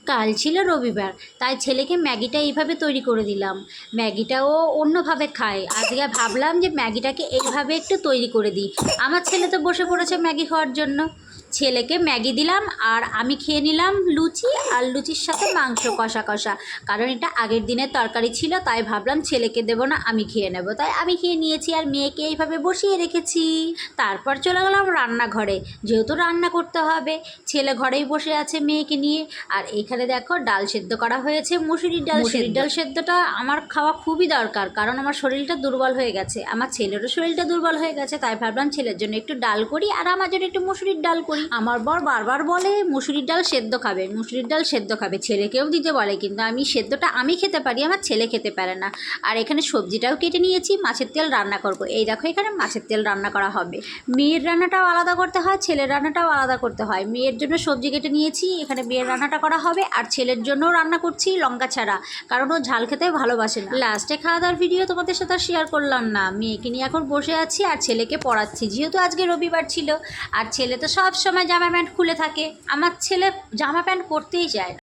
কাল ছিল রবিবার, তাই ছেলেকে ম্যাগিটা এইভাবে তৈরি করে দিলাম। ম্যাগিটাও অন্যভাবে খায়, আজকে ভাবলাম যে ম্যাগিটাকে এইভাবে একটু তৈরি করে দিই। আমার ছেলে তো বসে পড়েছে ম্যাগি খাওয়ার জন্য। ছেলেকে ম্যাগি দিলাম আর আমি খেয়ে নিলাম লুচি, আর লুচির সাথে মাংস কষা কষা। কারণ এটা আগের দিনের তরকারি ছিল, তাই ভাবলাম ছেলেকে দেবো না, আমি খেয়ে নেব, তাই আমি খেয়ে নিয়েছি আর মেয়েকে এইভাবে বসিয়ে রেখেছি। তারপর চলে গেলাম রান্নাঘরে, যেহেতু রান্না করতে হবে। ছেলে ঘরেই বসে আছে মেয়েকে নিয়ে। আর এখানে দেখো ডাল সেদ্ধ করা হয়েছে, মুসুরির ডাল সেদ্ধটা আমার খাওয়া খুবই দরকার, কারণ আমার শরীরটা দুর্বল হয়ে গেছে, আমার ছেলেরও শরীরটা দুর্বল হয়ে গেছে, তাই ভাবলাম ছেলের জন্য একটু ডাল করি আর আমার জন্য একটু মুসুরির ডাল করি। আমার বর বারবার বলে মুসুরির ডাল সেদ্ধ খাবে, মুসুরির ডাল সেদ্ধ খাবে, ছেলেকেও দিতে বলে, কিন্তু আমি সেদ্ধটা আমি খেতে পারি, আমার ছেলে খেতে পারে না। আর এখানে সবজিটাও কেটে নিয়েছি, মাছের তেল রান্না করব। এই দেখো এখানে মাছের তেল রান্না করা হবে। মেয়ের রান্নাটাও আলাদা করতে হয়, ছেলের রান্নাটাও আলাদা করতে হয়। মেয়ের জন্য সবজি কেটে নিয়েছি, এখানে মেয়ের রান্নাটা করা হবে, আর ছেলের জন্যও রান্না করছি লঙ্কা ছাড়া, কারণ ও ঝাল খেতে ভালোবাসে না। লাস্টে খাওয়া দাওয়ার ভিডিও তোমাদের সাথে শেয়ার করলাম না। মেয়েকে নিয়ে এখন বসে আছি আর ছেলেকে পড়াচ্ছি, যেহেতু আজকে রবিবার ছিল। আর ছেলে তো সব সময় জামা প্যান্ট খুলে থাকে, আমার ছেলে জামা প্যান্ট পরতেই চায় না।